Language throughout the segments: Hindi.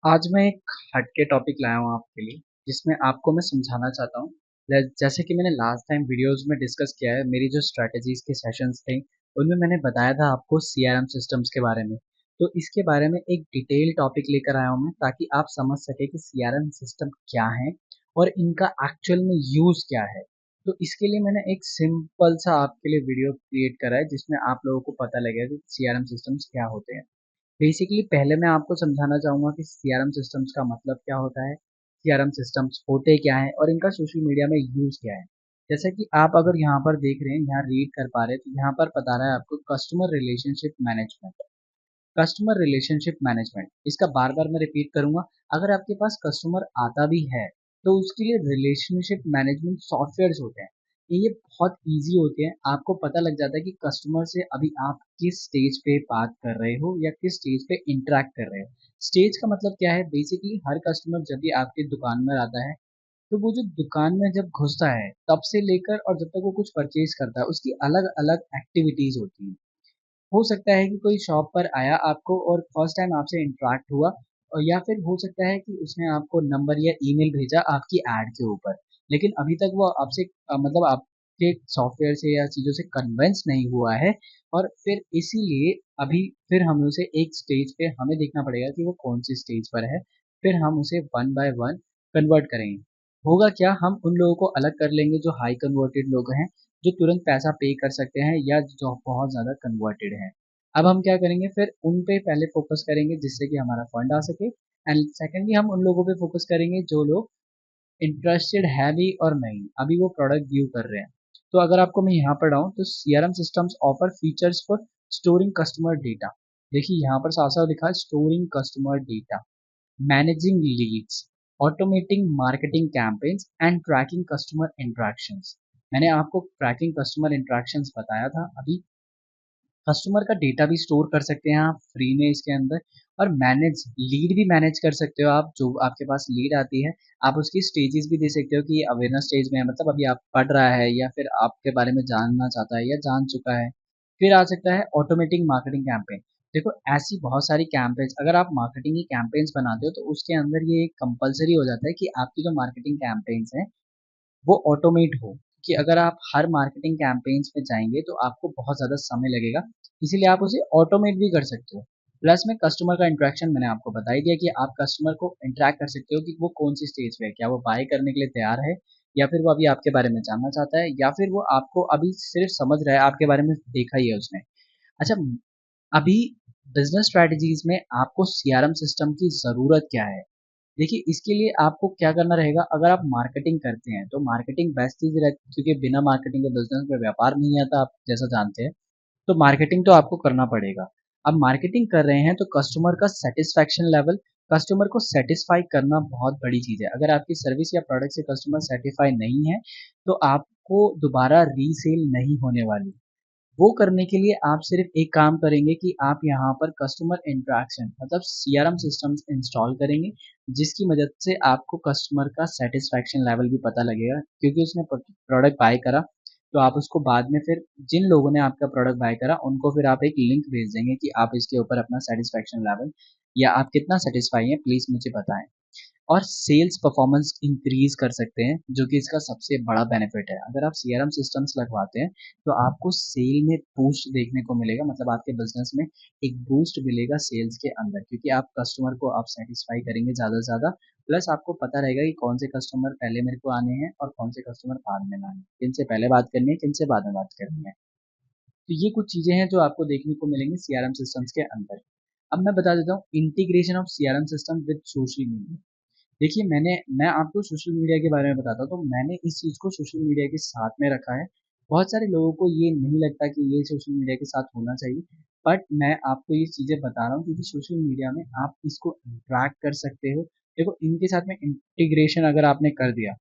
आज मैं एक हटके टॉपिक लाया हूँ आपके लिए, जिसमें आपको मैं समझाना चाहता हूँ। जैसे कि मैंने लास्ट टाइम वीडियोस में डिस्कस किया है, मेरी जो स्ट्रैटेजीज के सेशंस थे, उनमें मैंने बताया था आपको सीआरएम सिस्टम्स के बारे में। तो इसके बारे में एक डिटेल टॉपिक लेकर आया हूँ मैं, ताकि आप समझ सके कि सीआरएम सिस्टम क्या है और इनका एक्चुअल में यूज क्या है। तो इसके लिए मैंने एक सिंपल सा आपके लिए वीडियो क्रिएट करा है, जिसमें आप लोगों को पता लगेगा कि सीआरएम सिस्टम्स क्या होते हैं। बेसिकली पहले मैं आपको समझाना चाहूँगा कि सीआरएम सिस्टम्स का मतलब क्या होता है, सीआरएम सिस्टम्स होते क्या हैं और इनका सोशल मीडिया में यूज़ क्या है। जैसा कि आप अगर यहाँ पर देख रहे हैं, यहाँ रीड कर पा रहे हैं, तो यहाँ पर बता रहा है आपको customer relationship management. Customer relationship management, इसका बार बार मैं रिपीट करूंगा। अगर आपके पास कस्टमर आता भी है, तो उसके लिए रिलेशनशिप मैनेजमेंट सॉफ्टवेयर्स होते हैं। ये बहुत इजी होते हैं, आपको पता लग जाता है कि कस्टमर से अभी आप किस स्टेज पे बात कर रहे हो या किस स्टेज पे इंटरेक्ट कर रहे हो। स्टेज का मतलब क्या है, बेसिकली हर कस्टमर जब भी आपकी दुकान में आता है, तो वो जो दुकान में जब घुसता है तब से लेकर और जब तक वो कुछ परचेज करता है, उसकी अलग अलग एक्टिविटीज होती हैं। हो सकता है कि कोई शॉप पर आया आपको और फर्स्ट टाइम आपसे इंटरेक्ट हुआ, और या फिर हो सकता है कि उसने आपको नंबर या ईमेल भेजा आपकी ऐड के ऊपर, लेकिन अभी तक वो आपसे मतलब आपके सॉफ्टवेयर से या चीज़ों से कन्विंस नहीं हुआ है। और फिर इसीलिए अभी फिर हमें उसे एक स्टेज पे हमें देखना पड़ेगा कि वो कौन सी स्टेज पर है। फिर हम उसे वन बाय वन कन्वर्ट करेंगे। होगा क्या, हम उन लोगों को अलग कर लेंगे जो हाई कन्वर्टेड लोग हैं, जो तुरंत पैसा पे कर सकते हैं या जो बहुत ज़्यादा कन्वर्टेड हैं। अब हम क्या करेंगे, फिर उन पे पहले फोकस करेंगे जिससे कि हमारा फंड आ सके, एंड सेकेंडली हम उन लोगों पे फोकस करेंगे जो लोग इंटरेस्टेड है भी और नहीं अभी वो प्रोडक्ट ड्यू कर रहे हैं। तो अगर आपको मैं यहाँ पर आऊँ, तो CRM systems offer features for storing customer data. देखिए यहाँ पर साफ साफ लिखा है storing customer data, managing leads, automating marketing campaigns and tracking customer interactions. मैंने आपको ट्रैकिंग कस्टमर इंटरेक्शंस बताया था अभी। कस्टमर का डेटा भी स्टोर कर सकते हैं आप फ्री में इसके अंदर, और मैनेज लीड भी मैनेज कर सकते हो आप। जो आपके पास लीड आती है, आप उसकी स्टेजेस भी दे सकते हो कि ये अवेयरनेस स्टेज में है, मतलब अभी आप पढ़ रहा है या फिर आपके बारे में जानना चाहता है या जान चुका है। फिर आ सकता है ऑटोमेटिक मार्केटिंग कैंपेन। देखो ऐसी बहुत सारी कैंपेन्स, अगर आप मार्केटिंग की कैंपेन्स बनाते हो तो उसके अंदर ये कंपलसरी हो जाता है कि आपकी जो मार्केटिंग कैंपेन्स हैं वो ऑटोमेट हो, कि अगर आप हर मार्केटिंग कैंपेन्स में जाएंगे तो आपको बहुत ज़्यादा समय लगेगा। इसीलिए आप उसे ऑटोमेट भी कर सकते हो। प्लस में कस्टमर का इंटरेक्शन मैंने आपको बता ही दिया कि आप कस्टमर को इंटरेक्ट कर सकते हो कि वो कौन सी स्टेज पे है, क्या वो बाय करने के लिए तैयार है, या फिर वो अभी आपके बारे में जानना चाहता है, या फिर वो आपको अभी सिर्फ समझ रहा है, आपके बारे में देखा ही है उसने। अच्छा, अभी बिजनेस स्ट्रेटजीज में आपको सीआरएम सिस्टम की ज़रूरत क्या है। देखिए इसके लिए आपको क्या करना रहेगा, अगर आप मार्केटिंग करते हैं तो मार्केटिंग बेस्ट चीज़ रहती है, क्योंकि बिना मार्केटिंग के बिजनेस में व्यापार नहीं आता, आप जैसा जानते हैं। तो मार्केटिंग तो आपको करना पड़ेगा। अब मार्केटिंग कर रहे हैं तो कस्टमर का सेटिस्फैक्शन लेवल, कस्टमर को सेटिस्फाई करना बहुत बड़ी चीज़ है। अगर आपकी सर्विस या प्रोडक्ट से कस्टमर सेटिस्फाई नहीं है, तो आपको दोबारा रीसेल नहीं होने वाली। वो करने के लिए आप सिर्फ एक काम करेंगे कि आप यहाँ पर कस्टमर इंटरेक्शन मतलब सीआरएम सिस्टम्स इंस्टॉल करेंगे, जिसकी मदद से आपको कस्टमर का सेटिस्फैक्शन लेवल भी पता लगेगा, क्योंकि उसने प्रोडक्ट बाय करा। तो आप उसको बाद में फिर जिन लोगों ने आपका प्रोडक्ट बाय करा उनको फिर आप एक लिंक भेज देंगे कि आप इसके ऊपर अपना सेटिस्फैक्शन लेवल या आप कितना सेटिस्फाई हैं प्लीज़ मुझे बताएं। और सेल्स परफॉर्मेंस इंक्रीज कर सकते हैं, जो कि इसका सबसे बड़ा बेनिफिट है। अगर आप सीआरएम सिस्टम्स लगवाते हैं तो आपको सेल में बूस्ट देखने को मिलेगा, मतलब आपके बिजनेस में एक बूस्ट मिलेगा सेल्स के अंदर, क्योंकि आप कस्टमर को आप सेटिस्फाई करेंगे ज़्यादा से ज़्यादा। प्लस आपको पता रहेगा कि कौन से कस्टमर पहले मेरे को आने हैं और कौन से कस्टमर बाद में आने हैं, किन से पहले बात करनी है, किन से बाद में बात करनी है। तो ये कुछ चीज़ें हैं जो आपको देखने को मिलेंगी सीआरएम सिस्टम्स के अंदर। अब मैं बता देता हूँ integration of CRM system with social media. देखिए मैं आपको सोशल मीडिया के बारे में बताता हूँ, तो मैंने इस चीज़ को सोशल मीडिया के साथ में रखा है। बहुत सारे लोगों को ये नहीं लगता कि ये सोशल मीडिया के साथ होना चाहिए, बट मैं आपको ये चीज़ें बता रहा हूँ क्योंकि सोशल मीडिया में आप इसको इंटरैक्ट कर सकते हो। देखो इनके साथ में इंटीग्रेशन अगर आपने कर दिया,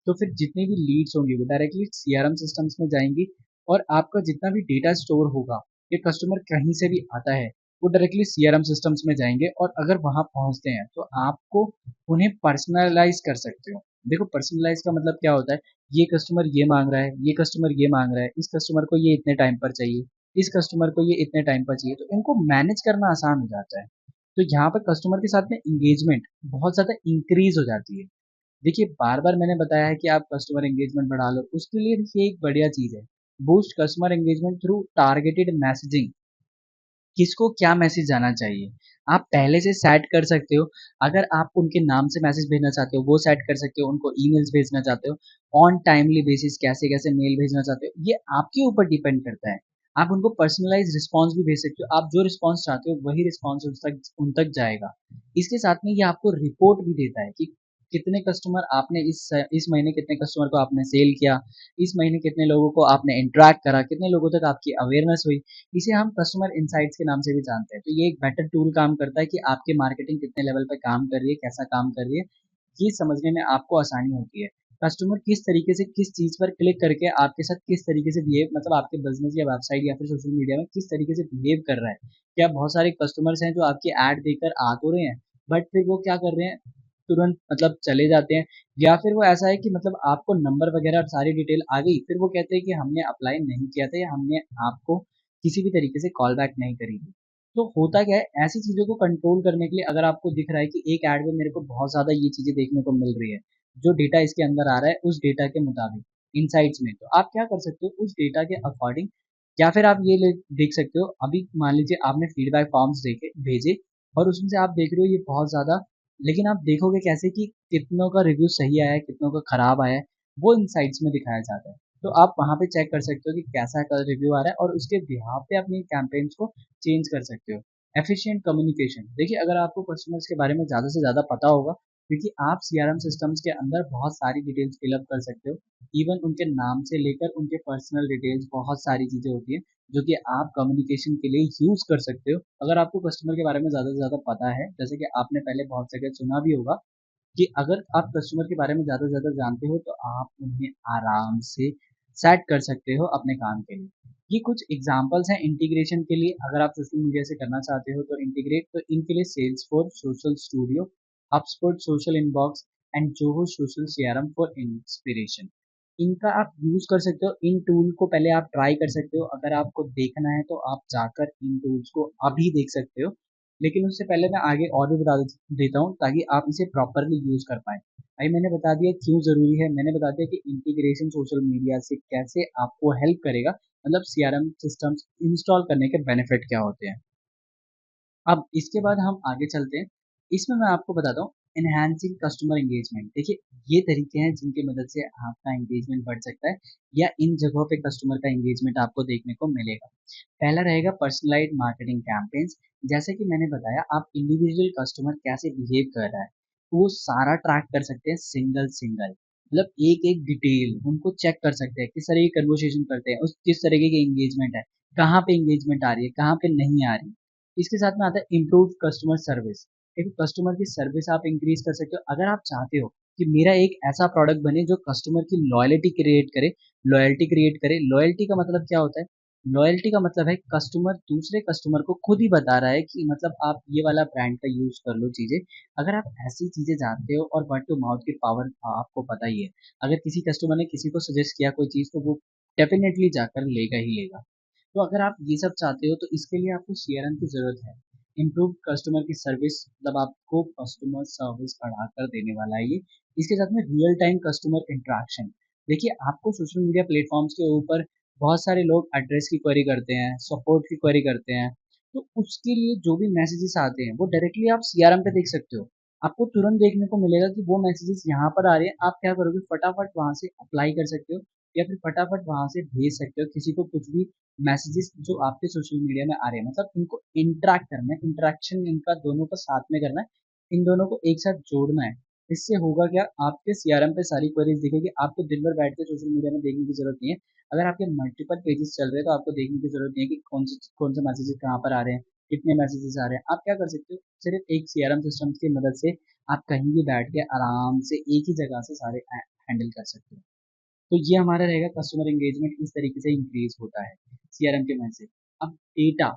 तो फिर जितनी भी लीड्स होंगी वो डायरेक्टली सीआरएम सिस्टम्स में जाएंगी, और आपका जितना भी डेटा स्टोर होगा, ये कस्टमर कहीं से भी आता है, वो डायरेक्टली सीआरएम सिस्टम्स में जाएंगे, और अगर वहाँ पहुँचते हैं तो आपको उन्हें पर्सनलाइज कर सकते हो। देखो पर्सनलाइज का मतलब क्या होता है, ये कस्टमर ये मांग रहा है, ये कस्टमर ये मांग रहा है, इस कस्टमर को ये इतने टाइम पर चाहिए, इस कस्टमर को ये इतने टाइम पर चाहिए, तो इनको मैनेज करना आसान हो जाता है। तो यहाँ पर कस्टमर के साथ में एंगेजमेंट बहुत ज़्यादा इंक्रीज हो जाती है। देखिए बार बार मैंने बताया है कि आप कस्टमर एंगेजमेंट बढ़ा लो, उसके लिए देखिए एक बढ़िया चीज़ है, boost customer engagement through targeted messaging. किसको क्या मैसेज जाना चाहिए, आप पहले से सेट कर सकते हो। अगर आप उनके नाम से मैसेज भेजना चाहते हो वो सेट कर सकते हो, उनको ईमेल्स भेजना चाहते हो, ऑन टाइमली बेसिस कैसे कैसे मेल भेजना चाहते हो, ये आपके ऊपर डिपेंड करता है। आप उनको पर्सनलाइज रिस्पॉन्स भी भेज सकते हो, आप जो रिस्पॉन्स चाहते हो वही रिस्पॉन्स उन तक जाएगा। इसके साथ में ये आपको रिपोर्ट भी देता है कि कितने कस्टमर आपने इस महीने कितने कस्टमर को आपने सेल किया, इस महीने कितने लोगों को आपने इंटरेक्ट करा, कितने लोगों तक आपकी अवेयरनेस हुई। इसे हम कस्टमर इनसाइट्स के नाम से भी जानते हैं। तो ये एक बेटर टूल काम करता है कि आपकी मार्केटिंग कितने लेवल पे काम कर रही है, कैसा काम कर रही है, ये समझने में आपको आसानी होती है। कस्टमर किस तरीके से किस चीज़ पर क्लिक करके आपके साथ किस तरीके से बिहेव, मतलब आपके बिजनेस या वेबसाइट या फिर सोशल मीडिया में किस तरीके से बिहेव कर रहा है। क्या बहुत सारे कस्टमर्स हैं जो आपकी ऐड देखकर आ तो रहे हैं, बट फिर वो क्या कर रहे हैं, तुरंत मतलब चले जाते हैं, या फिर वो ऐसा है कि मतलब आपको नंबर वगैरह और सारी डिटेल आ गई, फिर वो कहते हैं कि हमने अप्लाई नहीं किया था या हमने आपको किसी भी तरीके से कॉल बैक नहीं करी थी। तो होता क्या है, ऐसी चीज़ों को कंट्रोल करने के लिए अगर आपको दिख रहा है कि एक ऐड में मेरे को बहुत ज़्यादा ये चीज़ें देखने को मिल रही है, जो डेटा इसके अंदर आ रहा है उस डेटा के मुताबिक इनसाइट्स में, तो आप क्या कर सकते हो उस डेटा के अकॉर्डिंग, या फिर आप ये देख सकते हो, अभी मान लीजिए आपने फीडबैक फॉर्म्स देखे भेजे और उसमें से आप देख रहे हो ये बहुत ज़्यादा, लेकिन आप देखोगे कैसे कि कितनों का रिव्यू सही आया है, कितनों का खराब आया है, वो इनसाइट्स में दिखाया जाता है। तो आप वहाँ पे चेक कर सकते हो कि कैसा रिव्यू आ रहा है और उसके बिहाफ पे अपनी कैंपेन्स को चेंज कर सकते हो। एफिशिएंट कम्युनिकेशन, देखिए अगर आपको कस्टमर्स के बारे में ज़्यादा से ज़्यादा पता होगा, क्योंकि आप सीआरएम सिस्टम्स के अंदर बहुत सारी डिटेल्स फिलअप कर सकते हो, इवन उनके नाम से लेकर उनके पर्सनल डिटेल्स, बहुत सारी चीज़ें होती हैं जो कि आप कम्युनिकेशन के लिए यूज़ कर सकते हो। अगर आपको कस्टमर के बारे में ज़्यादा से ज़्यादा पता है, जैसे कि आपने पहले बहुत जगह सुना भी होगा कि अगर आप कस्टमर के बारे में ज़्यादा से ज़्यादा जानते हो तो आप उन्हें आराम से सेट कर सकते हो अपने काम के लिए। ये कुछ एग्जांपल्स हैं इंटीग्रेशन के लिए, अगर आप सोशल मीडिया से करना चाहते हो तो इंटीग्रेट, तो इनके लिए Salesforce social studio, HubSpot social inbox and Zoho social CRM for inspiration, इनका आप यूज़ कर सकते हो। इन टूल को पहले आप ट्राई कर सकते हो, अगर आपको देखना है तो आप जाकर इन टूल्स को अभी देख सकते हो, लेकिन उससे पहले मैं आगे और भी बता देता हूँ ताकि आप इसे प्रॉपरली यूज़ कर पाएँ। भाई मैंने बता दिया क्यों ज़रूरी है, मैंने बता दिया कि इंटीग्रेशन सोशल मीडिया से कैसे आपको हेल्प करेगा, मतलब सीआरएम सिस्टम्स इंस्टॉल करने के बेनिफिट क्या होते हैं। अब इसके बाद हम आगे चलते हैं। इसमें मैं आपको बताता हूँ एनहांसिंग कस्टमर एंगेजमेंट। देखिए ये तरीके हैं जिनकी मदद से आपका एंगेजमेंट बढ़ सकता है या इन जगहों पे कस्टमर का एंगेजमेंट आपको देखने को मिलेगा। पहला रहेगा पर्सनलाइज्ड मार्केटिंग कैंपेन्स। जैसे कि मैंने बताया आप इंडिविजुअल कस्टमर कैसे बिहेव कर रहा है वो सारा ट्रैक कर सकते हैं, सिंगल सिंगल, मतलब एक एक डिटेल उनको चेक कर सकते हैं, किस तरह की कन्वर्सेशन करते हैं, उस किस तरीके की एंगेजमेंट है, कहाँ पे एंगेजमेंट आ रही है, कहाँ पे नहीं आ रही। इसके साथ में आता है इम्प्रूव कस्टमर सर्विस। देखो कस्टमर की सर्विस आप इंक्रीज कर सकते हो, अगर आप चाहते हो कि मेरा एक ऐसा प्रोडक्ट बने जो कस्टमर की लॉयल्टी क्रिएट करे। लॉयल्टी क्रिएट करे, लॉयल्टी का मतलब क्या होता है, लॉयल्टी का मतलब है कस्टमर दूसरे कस्टमर को खुद ही बता रहा है कि मतलब आप ये वाला ब्रांड का यूज कर लो चीजें। अगर आप ऐसी चीजें जानते हो और वर्ड टू माउथ की पावर आपको पता ही है, अगर किसी कस्टमर ने किसी को सजेस्ट किया कोई चीज तो वो डेफिनेटली जाकर लेगा ही लेगा। तो अगर आप ये सब चाहते हो तो इसके लिए आपको सीआरएम की ज़रूरत है। इम्प्रूव कस्टमर की सर्विस, मतलब आपको कस्टमर सर्विस बढ़ाकर देने वाला है ये। इसके साथ में रियल टाइम कस्टमर इंटरेक्शन। देखिए आपको सोशल मीडिया प्लेटफॉर्म्स के ऊपर बहुत सारे लोग एड्रेस की क्वेरी करते हैं, सपोर्ट की क्वेरी करते हैं, तो उसके लिए जो भी मैसेजेस आते हैं वो डायरेक्टली आप सीआरएम पे देख सकते हो। आपको तुरंत देखने को मिलेगा कि वो मैसेजेस यहाँ पर आ रहे हैं, आप क्या करोगे फटाफट वहाँ से अप्लाई कर सकते हो या फिर फटाफट वहाँ से भेज सकते हो किसी को कुछ भी मैसेजेस जो आपके सोशल मीडिया में आ रहे हैं, मतलब इनको इंटरेक्ट करना है, इंटरेक्शन इनका दोनों को साथ में करना है, इन दोनों को एक साथ जोड़ना है। इससे होगा क्या, आपके सीआरएम पे सारी क्वेरीज दिखेगी, आपको दिन भर बैठ के सोशल मीडिया में देखने की जरूरत नहीं है। अगर आपके मल्टीपल पेजेस चल रहे हैं तो आपको देखने की जरूरत नहीं है कि कौन से मैसेजेस कहाँ पर आ रहे हैं, कितने मैसेजेस आ रहे हैं। आप क्या कर सकते हो, सिर्फ एक सीआरएम सिस्टम की मदद से आप कहीं भी बैठ के आराम से एक ही जगह से सारे हैंडल कर सकते हो। तो ये हमारा रहेगा कस्टमर एंगेजमेंट इस तरीके से इंक्रीज होता है सीआरएम के मदद से। अब डेटा,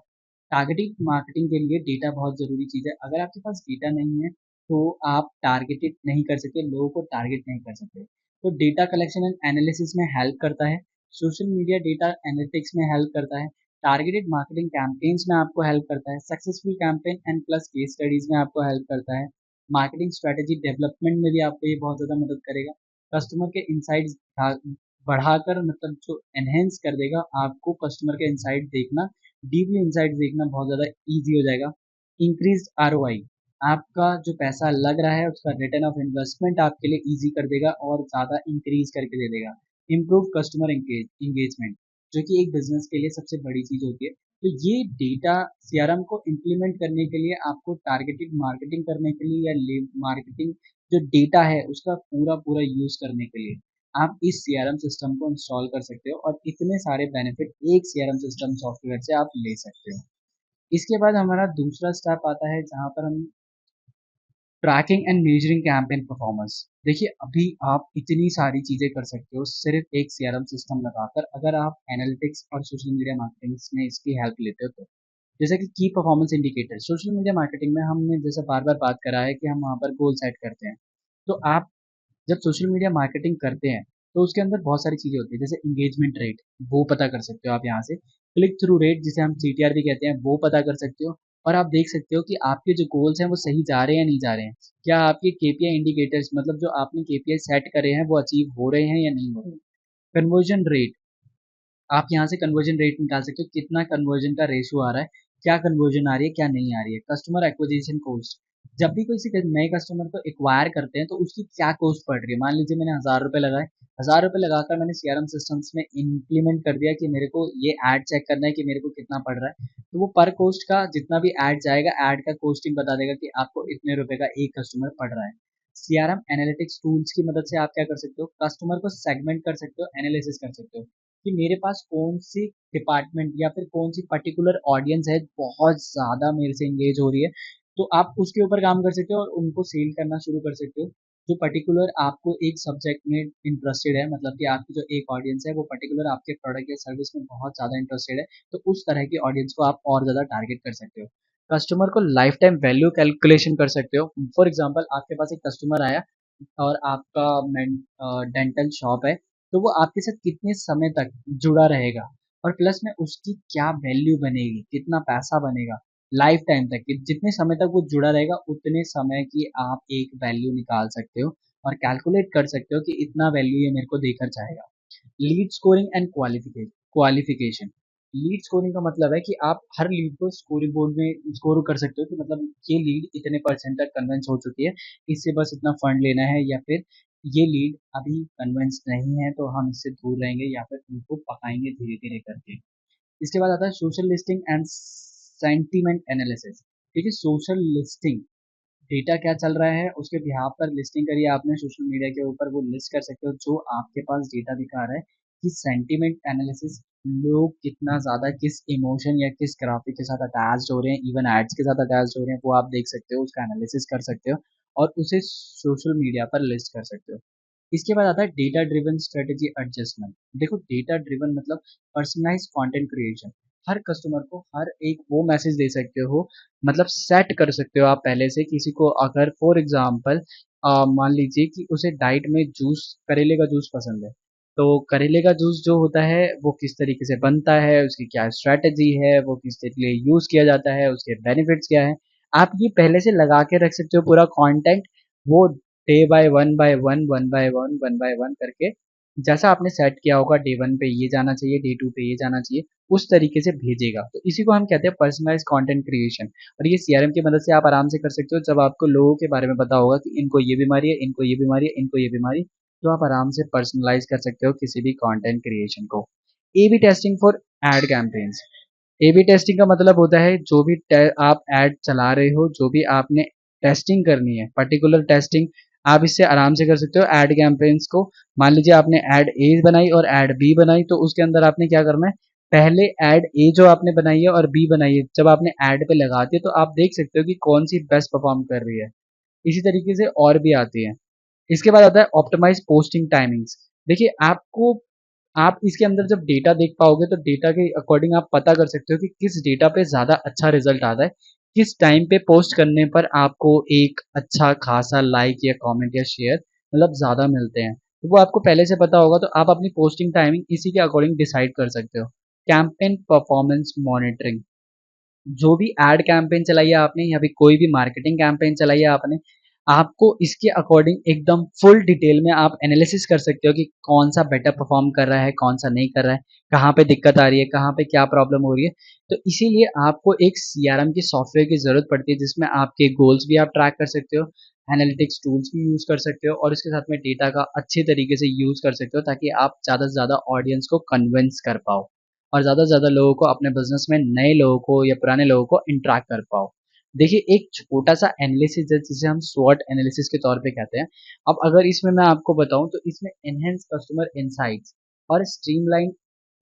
टारगेटेड मार्केटिंग के लिए डेटा बहुत ज़रूरी चीज़ है। अगर आपके पास डेटा नहीं है तो आप टारगेटेड नहीं कर सकते, लोगों को टारगेट नहीं कर सकते। तो डेटा कलेक्शन एंड एनालिसिस में हेल्प करता है, सोशल मीडिया डेटा एनालिटिक्स में हेल्प करता है, टारगेटेड मार्केटिंग कैंपेन्स में आपको हेल्प करता है, successful campaign and plus case studies में आपको हेल्प करता है, मार्केटिंग स्ट्रेटेजी डेवलपमेंट में भी आपको ये बहुत ज़्यादा मदद करेगा, कस्टमर के इंसाइट्स बढ़ाकर मतलब जो एनहेंस कर देगा, आपको कस्टमर के इंसाइट देखना, डीपली इंसाइट देखना बहुत ज़्यादा ईजी हो जाएगा। इंक्रीज आरओआई, आपका जो पैसा लग रहा है उसका रिटर्न ऑफ इन्वेस्टमेंट आपके लिए ईजी कर देगा और ज़्यादा इंक्रीज करके दे देगा। इम्प्रूव कस्टमर इंगेजमेंट, जो कि एक बिजनेस के लिए सबसे बड़ी चीज़ होती है। तो ये डेटा सीआरएम को इम्प्लीमेंट करने के लिए आपको टारगेटेड मार्केटिंग करने के लिए या मार्केटिंग जो डेटा है उसका पूरा पूरा यूज़ करने के लिए आप इस सीआरएम सिस्टम को इंस्टॉल कर सकते हो और इतने सारे बेनिफिट एक सीआरएम सिस्टम सॉफ्टवेयर से आप ले सकते हो। इसके बाद हमारा दूसरा स्टेप आता है जहाँ पर हम tracking and measuring campaign performance. देखिए अभी आप इतनी सारी चीज़ें कर सकते हो सिर्फ एक सीआरएम सिस्टम लगाकर, अगर आप एनालिटिक्स और सोशल मीडिया मार्केटिंग में इसकी हेल्प लेते हो तो। जैसे कि की performance indicator social media marketing में हमने जैसे बार बार बात करा है कि हम वहाँ पर गोल सेट करते हैं। तो आप जब सोशल मीडिया मार्केटिंग करते हैं तो उसके अंदर बहुत सारी चीज़ें होती है, जैसे इंगेजमेंट रेट वो पता कर सकते हो आप यहाँ से, क्लिक थ्रू रेट जिसे हम सीटीआर भी कहते हैं वो पता कर सकते हो, और आप देख सकते हो कि आपके जो गोल्स हैं वो सही जा रहे हैं या नहीं जा रहे हैं, क्या आपके केपीआई इंडिकेटर्स मतलब जो आपने केपीआई सेट करे हैं वो अचीव हो रहे हैं या नहीं हो रहे। कन्वर्जन रेट, आप यहाँ से कन्वर्जन रेट निकाल सकते हो, कितना कन्वर्जन का रेशियो आ रहा है, क्या कन्वर्जन आ रही है क्या नहीं आ रही है। कस्टमर एक्विजिशन कॉस्ट, जब भी कोई नए कस्टमर को एक्वायर करते हैं तो उसकी क्या कॉस्ट पड़ रही है। मान लीजिए मैंने 1000 रुपये लगाए, 1000 रुपये लगाकर मैंने सीआरएम सिस्टम्स में इंप्लीमेंट कर दिया कि मेरे को ये ऐड चेक करना है कि मेरे को कितना पड़ रहा है, तो वो पर पोस्ट का जितना भी ऐड जाएगा ऐड का कॉस्टिंग बता देगा कि आपको इतने रुपए का एक कस्टमर पड़ रहा है। सीआरएम एनालिटिक्स टूल्स की मदद से आप क्या कर सकते हो, कस्टमर को सेगमेंट कर सकते हो, एनालिसिस कर सकते हो कि मेरे पास कौन सी डिपार्टमेंट या फिर कौन सी पर्टिकुलर ऑडियंस है बहुत ज़्यादा मेरे से इंगेज हो रही है, तो आप उसके ऊपर काम कर सकते हो और उनको सेल करना शुरू कर सकते हो। जो पर्टिकुलर आपको एक सब्जेक्ट में इंटरेस्टेड है, मतलब कि आपकी जो एक ऑडियंस है वो पर्टिकुलर आपके प्रोडक्ट या सर्विस में बहुत ज़्यादा इंटरेस्टेड है, तो उस तरह की ऑडियंस को आप और ज़्यादा टारगेट कर सकते हो। कस्टमर को लाइफ टाइम वैल्यू कैलकुलेशन कर सकते हो। फॉर एग्जाम्पल आपके पास एक कस्टमर आया और आपका डेंटल शॉप है, तो वो आपके साथ कितने समय तक जुड़ा रहेगा और प्लस में उसकी क्या वैल्यू बनेगी, कितना पैसा बनेगा लाइफ टाइम तक कि जितने समय तक वो जुड़ा रहेगा उतने समय की आप एक वैल्यू निकाल सकते हो और कैलकुलेट कर सकते हो कि इतना वैल्यू ये मेरे को देकर जाएगा। Lead scoring and qualification, lead scoring का मतलब है कि आप हर लीड को स्कोरिंग बोर्ड में स्कोर कर सकते हो कि मतलब ये लीड इतने परसेंट तक कन्विंस हो चुकी है, इससे बस इतना फंड लेना है, या फिर ये लीड अभी कन्विंस नहीं है तो हम इससे दूर रहेंगे या फिर उनको पकाएंगे धीरे धीरे करके। इसके बाद आता है social listing and sentiment analysis. ठीक है, सोशल लिस्टिंग डेटा क्या चल रहा है उसके बिहाफ पर लिस्टिंग करिए आपने सोशल मीडिया के ऊपर, वो लिस्ट कर सकते हो जो आपके पास डेटा दिखा रहा है कि सेंटीमेंट एनालिसिस, लोग कितना ज़्यादा किस इमोशन या किस ग्राफिक के साथ अटैच्ड हो रहे हैं, इवन एड्स के साथ अटैच्ड हो रहे हैं, वो आप देख सकते हो, उसका एनालिसिस कर सकते हो और उसे सोशल मीडिया पर लिस्ट कर सकते हो। इसके बाद आता है डेटा ड्रिवन स्ट्रेटेजी एडजस्टमेंट। देखो डेटा ड्रिवन मतलब पर्सनलाइज कंटेंट क्रिएशन, हर कस्टमर को हर एक वो मैसेज दे सकते हो, मतलब सेट कर सकते हो आप पहले से किसी को, अगर फॉर एग्जांपल मान लीजिए कि उसे डाइट में जूस, करेले का जूस पसंद है, तो करेले का जूस जो होता है वो किस तरीके से बनता है, उसकी क्या स्ट्रेटजी है, वो किस तरीके यूज़ किया जाता है, उसके बेनिफिट्स क्या है, आप ये पहले से लगा के रख सकते हो पूरा कंटेंट। वो डे बाय वन करके जैसा आपने सेट किया होगा, डे वन पे ये जाना चाहिए, डे टू पे ये जाना चाहिए, उस तरीके से भेजेगा। तो इसी को हम कहते हैं पर्सनलाइज कंटेंट क्रिएशन। और ये सीआरएम की मदद से आप आराम से कर सकते हो, जब आपको लोगों के बारे में पता होगा कि इनको ये बीमारी है, इनको ये बीमारी है, इनको ये बीमारी, तो आप आराम से पर्सनलाइज कर सकते हो किसी भी कंटेंट क्रिएशन को। A B testing for ad campaigns. A B testing का मतलब होता है जो भी आप एड चला रहे हो, जो भी आपने टेस्टिंग करनी है, पर्टिकुलर टेस्टिंग आप इससे आराम से कर सकते हो एड कैंपेन्स को। मान लीजिए आपने एड ए बनाई और एड बी बनाई, तो उसके अंदर आपने क्या करना है, पहले एड ए जो आपने बनाई है और बी बनाई है, जब आपने एड पे लगाती है तो आप देख सकते हो कि कौन सी बेस्ट परफॉर्म कर रही है। इसी तरीके से और भी आती है। इसके बाद आता है ऑप्टिमाइज पोस्टिंग टाइमिंग्स। देखिए आपको, आप इसके अंदर जब डेटा देख पाओगे तो डेटा के अकॉर्डिंग आप पता कर सकते हो कि किस डेटा पे ज़्यादा अच्छा रिजल्ट आता है, किस टाइम पे पोस्ट करने पर आपको एक अच्छा खासा लाइक या कमेंट या शेयर मतलब ज़्यादा मिलते हैं, तो वो आपको पहले से पता होगा, तो आप अपनी पोस्टिंग टाइमिंग इसी के अकॉर्डिंग डिसाइड कर सकते हो। Campaign performance monitoring. जो भी एड कैंपेन चलाई है आपने या फिर कोई भी मार्केटिंग कैंपेन चलाई है आपने, आपको इसके अकॉर्डिंग एकदम फुल डिटेल में आप एनालिसिस कर सकते हो कि कौन सा बेटर परफॉर्म कर रहा है, कौन सा नहीं कर रहा है, कहाँ पे दिक्कत आ रही है, कहाँ पे क्या प्रॉब्लम हो रही है। तो इसीलिए आपको एक सीआरएम की सॉफ्टवेयर की ज़रूरत पड़ती है जिसमें आपके गोल्स भी आप ट्रैक कर सकते हो, एनालिटिक्स टूल्स भी यूज़ कर सकते हो और इसके साथ में डेटा का अच्छे तरीके से यूज़ कर सकते हो ताकि आप ज़्यादा से ज़्यादा ऑडियंस को कन्विंस कर पाओ और ज़्यादा से ज़्यादा लोगों को अपने बिजनेस में नए लोगों को या पुराने लोगों को इंटरेक्ट कर पाओ। देखिए एक छोटा सा एनालिसिस है जिसे हम स्वॉट एनालिसिस के तौर पे कहते हैं। अब अगर इसमें मैं आपको बताऊं तो इसमें एनहेंस कस्टमर इनसाइट्स और स्ट्रीमलाइन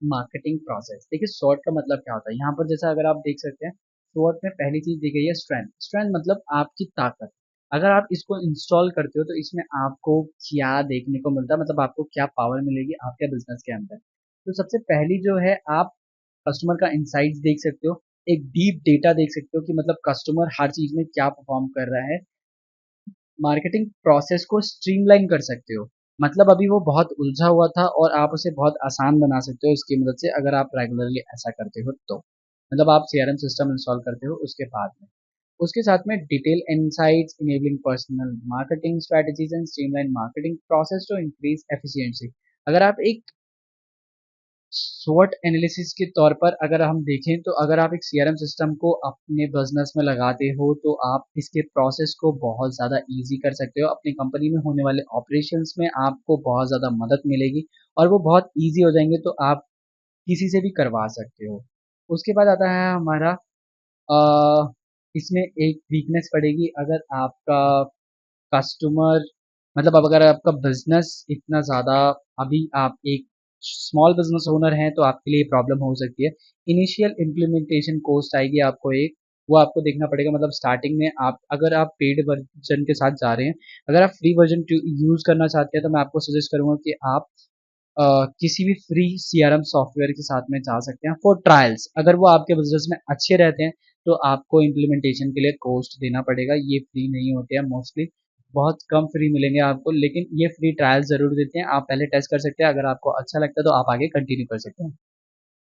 मार्केटिंग प्रोसेस। देखिए स्वॉट का मतलब क्या होता है यहाँ पर, जैसा अगर आप देख सकते हैं स्वॉट में पहली चीज दी गई है स्ट्रेंथ। स्ट्रेंथ मतलब आपकी ताकत। अगर आप इसको इंस्टॉल करते हो तो इसमें आपको क्या देखने को मिलता है, मतलब आपको क्या पावर मिलेगी आपके बिजनेस के अंदर। तो सबसे पहली जो है आप कस्टमर का इंसाइट्स देख सकते हो, एक डीप डेटा देख सकते हो कि मतलब कस्टमर हर चीज में क्या परफॉर्म कर रहा है। मार्केटिंग प्रोसेस को स्ट्रीमलाइन कर सकते हो, मतलब अभी वो बहुत उलझा हुआ था और आप उसे बहुत आसान बना सकते हो इसकी मदद से, अगर आप रेगुलरली ऐसा करते हो तो मतलब आप सीआरएम सिस्टम इंस्टॉल करते हो उसके बाद में। उसके साथ में detail insights enabling personal marketing strategies and streamline marketing process to increase efficiency. अगर आप एक स्वॉट एनालिसिस के तौर पर अगर हम देखें तो अगर आप एक सीआरएम सिस्टम को अपने बिजनेस में लगाते हो तो आप इसके प्रोसेस को बहुत ज़्यादा इजी कर सकते हो। अपनी कंपनी में होने वाले ऑपरेशंस में आपको बहुत ज़्यादा मदद मिलेगी और वो बहुत इजी हो जाएंगे, तो आप किसी से भी करवा सकते हो। उसके बाद आता है हमारा इसमें एक वीकनेस पड़ेगी अगर आपका कस्टमर, मतलब अब अगर आपका बिजनेस इतना ज़्यादा, अभी आप एक स्मॉल बिजनेस ओनर हैं तो आपके लिए प्रॉब्लम हो सकती है। इनिशियल इम्प्लीमेंटेशन कॉस्ट आएगी आपको एक, वो आपको देखना पड़ेगा। मतलब स्टार्टिंग में आप अगर आप पेड वर्जन के साथ जा रहे हैं, अगर आप फ्री वर्जन यूज़ करना चाहते हैं तो मैं आपको सजेस्ट करूंगा कि आप किसी भी फ्री सीआरएम सॉफ्टवेयर के साथ में जा सकते हैं फॉर ट्रायल्स। अगर वो आपके बिजनेस में अच्छे रहते हैं तो आपको इम्प्लीमेंटेशन के लिए कॉस्ट देना पड़ेगा, ये फ्री नहीं होते हैं मोस्टली, बहुत कम फ्री मिलेंगे आपको, लेकिन ये फ्री ट्रायल ज़रूर देते हैं। आप पहले टेस्ट कर सकते हैं, अगर आपको अच्छा लगता है तो आप आगे कंटिन्यू कर सकते हैं।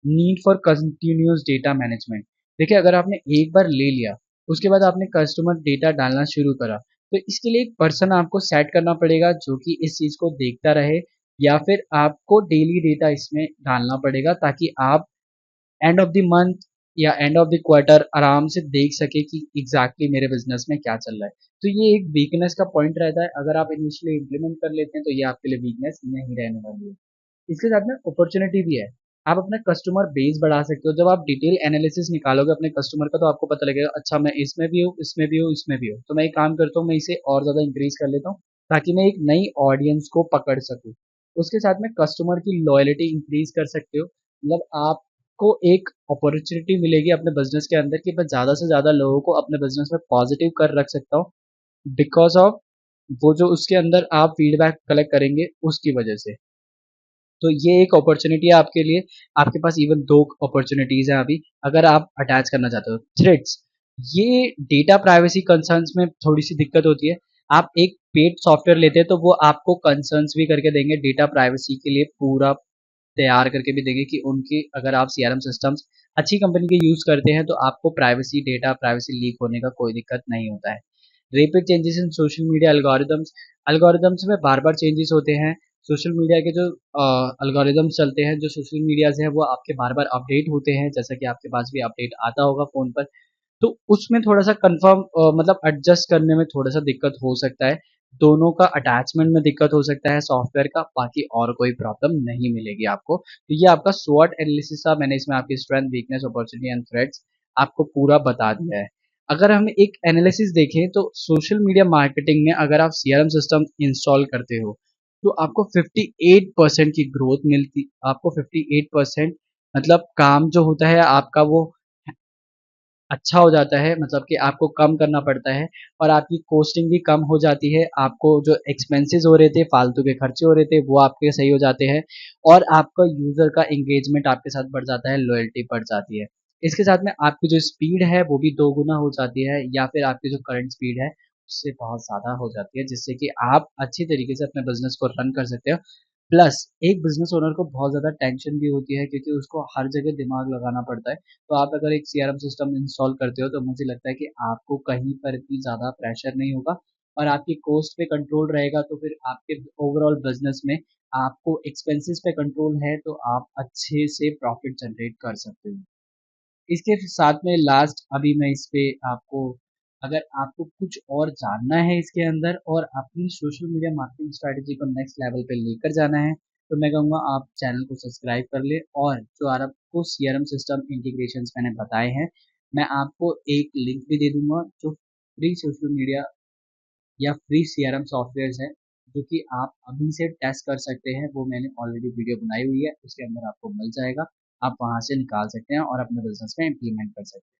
Need for continuous data management. देखिए अगर आपने एक बार ले लिया उसके बाद आपने कस्टमर डेटा डालना शुरू करा तो इसके लिए एक पर्सन आपको सेट करना पड़ेगा जो कि इस चीज़ को देखता रहे, या फिर आपको डेली डेटा इसमें डालना पड़ेगा ताकि आप एंड ऑफ द मंथ या एंड ऑफ द क्वार्टर आराम से देख सके कि एग्जैक्टली मेरे बिजनेस में क्या चल रहा है। तो ये एक वीकनेस का पॉइंट रहता है, अगर आप इनिशियली इम्प्लीमेंट कर लेते हैं तो ये आपके लिए वीकनेस नहीं रहने वाली है। इसके साथ में अपॉर्चुनिटी भी है, आप अपना कस्टमर बेस बढ़ा सकते हो। जब आप डिटेल एनालिसिस निकालोगे अपने कस्टमर का तो आपको पता लगेगा अच्छा मैं इसमें भी हूँ, इसमें भी हूँ, इसमें भी हूँ, तो मैं एक काम करता हूँ मैं इसे और ज़्यादा इंक्रीज कर लेता हूँ ताकि मैं एक नई ऑडियंस को पकड़ सकूँ। उसके साथ में कस्टमर की लॉयल्टी इंक्रीज कर सकते हो, मतलब आपको एक अपॉर्चुनिटी मिलेगी अपने बिजनेस के अंदर कि मैं ज़्यादा से ज़्यादा लोगों को अपने बिजनेस में पॉजिटिव कर रख सकता हूँ बिकॉज ऑफ वो जो उसके अंदर आप फीडबैक कलेक्ट करेंगे उसकी वजह से। तो ये एक अपॉर्चुनिटी है आपके लिए। आपके पास इवन दो अपॉर्चुनिटीज हैं अभी, अगर आप अटैच करना चाहते हो थ्रेड्स। ये डेटा प्राइवेसी कंसर्न्स में थोड़ी सी दिक्कत होती है। आप एक पेड सॉफ्टवेयर लेते हैं तो वो आपको कंसर्न्स भी करके देंगे, डेटा प्राइवेसी के लिए पूरा तैयार करके भी देंगे कि उनकी अगर आप सीआरएम सिस्टम्स अच्छी कंपनी के यूज़ करते हैं तो आपको प्राइवेसी डेटा प्राइवेसी लीक होने का कोई दिक्कत नहीं होता है। Rapid changes in social media algorithms. Algorithms में बार बार चेंजेस होते हैं। सोशल मीडिया के जो एल्गोरिदम्स चलते हैं, जो सोशल मीडिया से है वो आपके बार बार अपडेट होते हैं, जैसा कि आपके पास भी अपडेट आता होगा फ़ोन पर। तो उसमें थोड़ा-सा कन्फर्म मतलब एडजस्ट करने में थोड़ा-सा दिक्कत हो सकता है। दोनों का अटैचमेंट में दिक्कत हो सकता है सॉफ्टवेयर का, बाकी और कोई प्रॉब्लम नहीं मिलेगी आपको। तो ये आपका स्वॉट एनालिसिस था, मैंने इसमें आपकी strength, weakness, opportunity and threats आपको पूरा बता दिया है। अगर हम एक एनालिसिस देखें तो सोशल मीडिया मार्केटिंग में अगर आप सीआरएम सिस्टम इंस्टॉल करते हो, तो आपको 58% की ग्रोथ मिलती, आपको 58% मतलब काम जो होता है आपका वो अच्छा हो जाता है, मतलब कि आपको कम करना पड़ता है और आपकी कॉस्टिंग भी कम हो जाती है। आपको जो एक्सपेंसेस हो रहे थे, फालतू के खर्चे हो रहे थे, वो आपके सही हो जाते हैं और आपका यूज़र का एंगेजमेंट आपके साथ बढ़ जाता है, लॉयल्टी बढ़ जाती है। इसके साथ में आपकी जो स्पीड है वो भी दोगुना हो जाती है, या फिर आपकी जो करंट स्पीड है उससे बहुत ज़्यादा हो जाती है, जिससे कि आप अच्छी तरीके से अपने बिज़नेस को रन कर सकते हो। प्लस एक बिजनेस ओनर को बहुत ज़्यादा टेंशन भी होती है क्योंकि उसको हर जगह दिमाग लगाना पड़ता है। तो आप अगर एक सीआरएम सिस्टम इंस्टॉल करते हो तो मुझे लगता है कि आपको कहीं पर इतनी ज़्यादा प्रेशर नहीं होगा और आपकी कॉस्ट पे कंट्रोल रहेगा, तो फिर आपके ओवरऑल बिजनेस में आपको एक्सपेंसेस पे कंट्रोल है तो आप अच्छे से प्रॉफिट जनरेट कर सकते हो। इसके साथ में लास्ट अभी मैं इस पे आपको, अगर आपको कुछ और जानना है इसके अंदर और अपनी सोशल मीडिया मार्केटिंग स्ट्रेटजी को नेक्स्ट लेवल पे लेकर जाना है, तो मैं कहूँगा आप चैनल को सब्सक्राइब कर ले। और जो आपको सीआरएम सिस्टम इंटीग्रेशंस मैंने बताए हैं, मैं आपको एक लिंक भी दे दूंगा जो फ्री सोशल मीडिया या फ्री सीआरएम सॉफ्टवेयर्स है जो कि आप अभी से टेस्ट कर सकते हैं। वो मैंने ऑलरेडी वीडियो बनाई हुई है, उसके अंदर आपको मिल जाएगा। आप वहां से निकाल सकते हैं और अपने बिजनेस में इम्प्लीमेंट कर सकते हैं।